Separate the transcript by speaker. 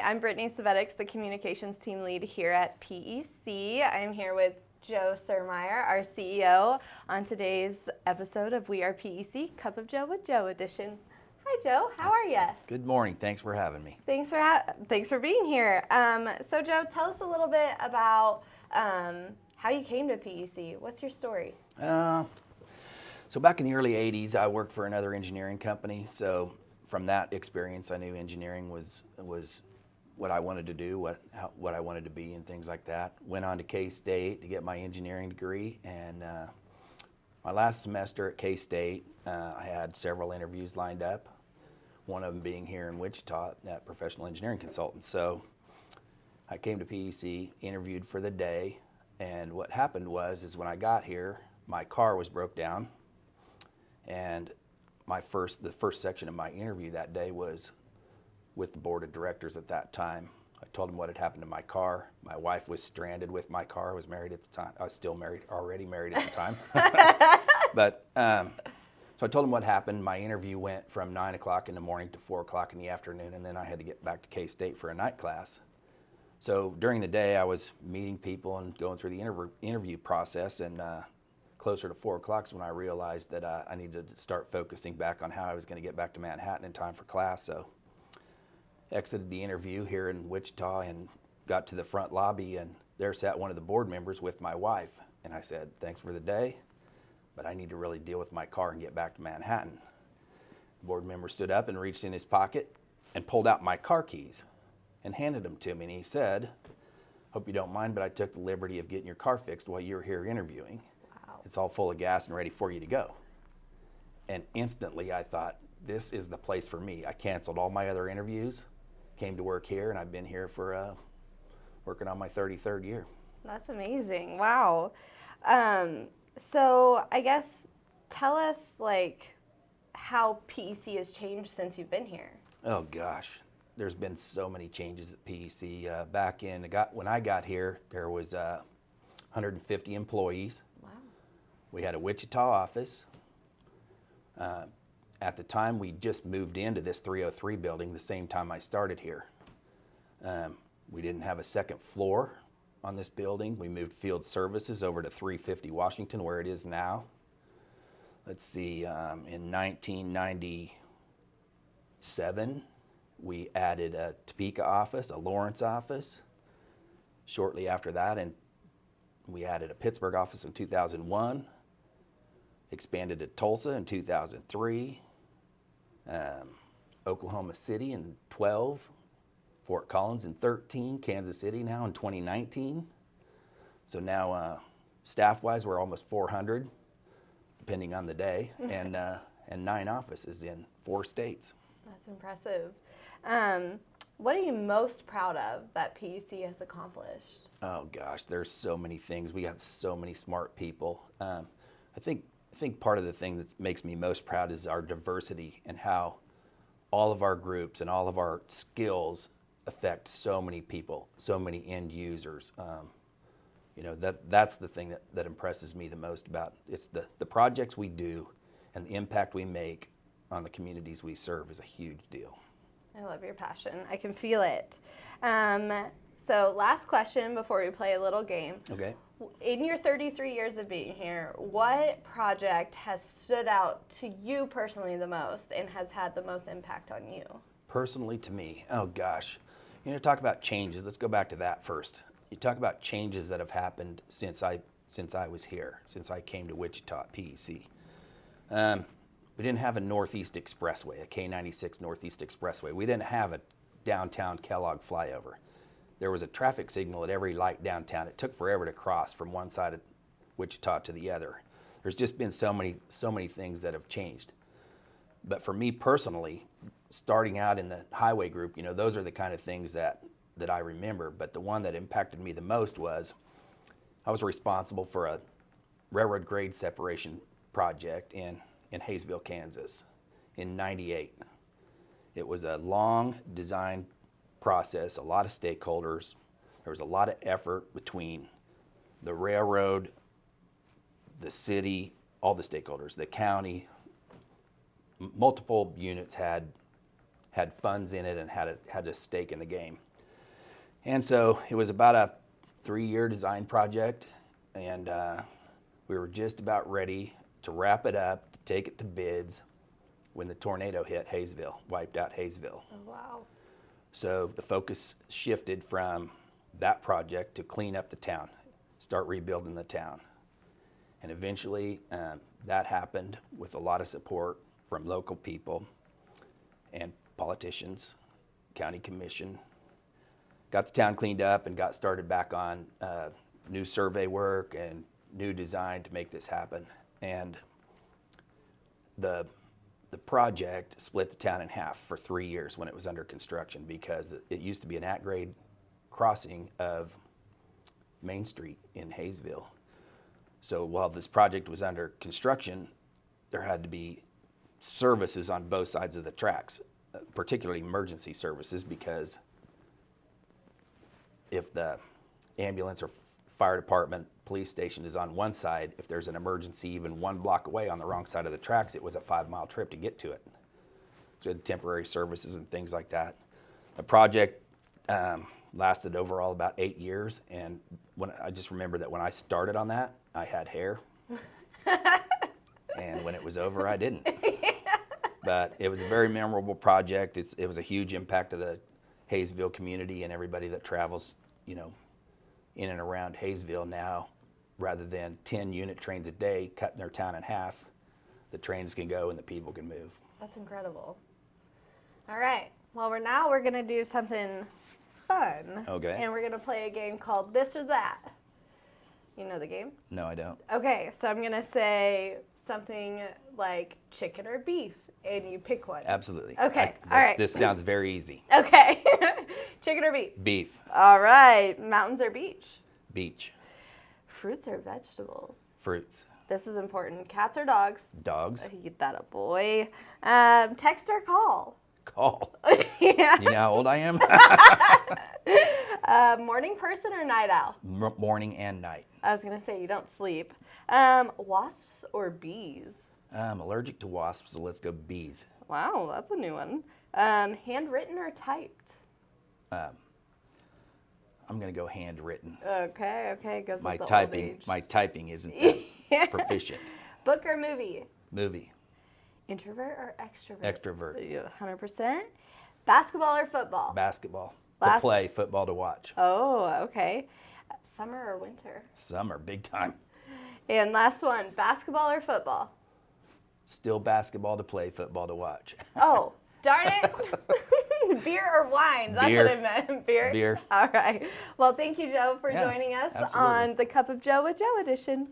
Speaker 1: I'm Brittany Savetics, the communications team lead here at PEC. I'm here with Joe Surmeier, our CEO, on today's episode of We Are PEC, Cup of Joe with Joe edition. Hi, Joe. How are you?
Speaker 2: Good morning. Thanks for having me.
Speaker 1: Thanks for being here. So, Joe, tell us a little bit about how you came to PEC. What's your story?
Speaker 2: So back in the early 80s, I worked for another engineering company. So from that experience, I knew engineering was what I wanted to do, what I wanted to be, and things like that. Went on to K-State to get my engineering degree, and my last semester at K-State, I had several interviews lined up. One of them being here in Wichita at Professional Engineering Consultants. So I came to PEC, interviewed for the day, and what happened is when I got here, my car was broke down, and the first section of my interview that day was with the board of directors at that time. I told them what had happened to my car. My wife was stranded with my car. I was married at the time. I was still married, already married at the time. But so I told them what happened. My interview went from 9 o'clock in the morning to 4 o'clock in the afternoon, and then I had to get back to K-State for a night class. So during the day, I was meeting people and going through the interview process, and closer to 4 o'clock is when I realized that I needed to start focusing back on how I was going to get back to Manhattan in time for class. So exited the interview here in Wichita and got to the front lobby, and there sat one of the board members with my wife. And I said, "Thanks for the day, but I need to really deal with my car and get back to Manhattan." The board member stood up and reached in his pocket and pulled out my car keys and handed them to me. And he said, "Hope you don't mind, but I took the liberty of getting your car fixed while you were here interviewing. Wow. It's all full of gas and ready for you to go." And instantly I thought, this is the place for me. I canceled all my other interviews, came to work here, and I've been here for working on my 33rd year.
Speaker 1: That's amazing. Wow. So I guess tell us how PEC has changed since you've been here.
Speaker 2: Oh gosh, there's been so many changes at PEC. When I got here, there was 150 employees.
Speaker 1: Wow. We
Speaker 2: had a Wichita office. At the time, we just moved into this 303 building the same time I started here. We didn't have a second floor on this building. We moved field services over to 350 Washington, where it is now. Let's see, in 1997, we added a Topeka office, a Lawrence office. Shortly after that, and we added a Pittsburgh office in 2001, expanded to Tulsa in 2003, Oklahoma City in 12, Fort Collins in 13, Kansas City now in 2019. So now, staff-wise, we're almost 400, depending on the day, and 9 offices in 4 states.
Speaker 1: That's impressive. What are you most proud of that PEC has accomplished?
Speaker 2: Oh gosh, there's so many things. We have so many smart people. I think part of the thing that makes me most proud is our diversity and how all of our groups and all of our skills affect so many people, so many end users. That's the thing that impresses me the most about it's the projects we do and the impact we make on the communities we serve is a huge deal.
Speaker 1: I love your passion. I can feel it. So last question before we play a little game.
Speaker 2: Okay.
Speaker 1: In your 33 years of being here, what project has stood out to you personally the most and has had the most impact on you?
Speaker 2: Personally to me, oh gosh. Talk about changes. Let's go back to that first. You talk about changes that have happened since I was here, since I came to Wichita at PEC. We didn't have a Northeast Expressway, a K96 Northeast Expressway. We didn't have a downtown Kellogg flyover. There was a traffic signal at every light downtown. It took forever to cross from one side of Wichita to the other. There's just been so many things that have changed. But for me personally, starting out in the highway group, those are the kind of things that I remember. But the one that impacted me the most was I was responsible for a railroad grade separation project in Hayesville, Kansas in '98. It was a long design process, a lot of stakeholders. There was a lot of effort between the railroad, the city, all the stakeholders, the county. Multiple units had funds in it and had a stake in the game. And so it was about a 3-year design project, and we were just about ready to wrap it up, to take it to bids, when the tornado hit Hayesville, wiped out Hayesville.
Speaker 1: Oh, wow.
Speaker 2: So the focus shifted from that project to clean up the town, start rebuilding the town. And eventually that happened with a lot of support from local people and politicians, county commission. Got the town cleaned up and got started back on new survey work and new design to make this happen. And the project split the town in half for 3 years when it was under construction, because it used to be an at-grade crossing of Main Street in Hayesville. So while this project was under construction, there had to be services on both sides of the tracks, particularly emergency services, because if the ambulance or fire department, police station is on one side, if there's an emergency even 1 block away on the wrong side of the tracks, it was a 5-mile trip to get to it. So we had temporary services and things like that. The project lasted overall about 8 years, and I just remember that when I started on that, I had hair, and when it was over, I didn't. But it was a very memorable project. It was a huge impact to the Hayesville community and everybody that travels, in and around Hayesville now. Rather than 10 unit trains a day cutting their town in half, the trains can go and the people can move.
Speaker 1: That's incredible. All right. Well, we're going to do something fun.
Speaker 2: Okay.
Speaker 1: And we're going to play a game called This or That. You know the game?
Speaker 2: No, I don't.
Speaker 1: Okay. So I'm going to say something like chicken or beef, and you pick one.
Speaker 2: Absolutely.
Speaker 1: Okay. All right.
Speaker 2: This sounds very easy.
Speaker 1: Okay. Chicken or beef?
Speaker 2: Beef.
Speaker 1: All right. Mountains or beach?
Speaker 2: Beach.
Speaker 1: Fruits or vegetables?
Speaker 2: Fruits.
Speaker 1: This is important. Cats or dogs?
Speaker 2: Dogs.
Speaker 1: Eat that up, boy. Text or call?
Speaker 2: Call.
Speaker 1: Yeah.
Speaker 2: You know how old I am?
Speaker 1: Morning person or night owl?
Speaker 2: Morning and night.
Speaker 1: I was going to say you don't sleep. Wasps or bees?
Speaker 2: I'm allergic to wasps, so let's go bees.
Speaker 1: Wow, that's a new one. Handwritten or typed?
Speaker 2: I'm going to go handwritten.
Speaker 1: Okay, goes
Speaker 2: My
Speaker 1: with the
Speaker 2: typing,
Speaker 1: old age.
Speaker 2: my typing isn't that proficient.
Speaker 1: Book or movie?
Speaker 2: Movie.
Speaker 1: Introvert or extrovert?
Speaker 2: Extrovert.
Speaker 1: Yeah, 100%. Basketball or football?
Speaker 2: Basketball.
Speaker 1: Last-
Speaker 2: To play, football to watch.
Speaker 1: Oh, okay. Summer or winter?
Speaker 2: Summer, big time.
Speaker 1: And last one, basketball or football?
Speaker 2: Still basketball to play, football to watch.
Speaker 1: Oh, darn it. Beer or wine? That's
Speaker 2: Beer.
Speaker 1: what I meant. Beer?
Speaker 2: Beer.
Speaker 1: All right. Well, thank you, Joe, for
Speaker 2: Yeah,
Speaker 1: joining us
Speaker 2: absolutely.
Speaker 1: on the Cup of Joe with Joe edition.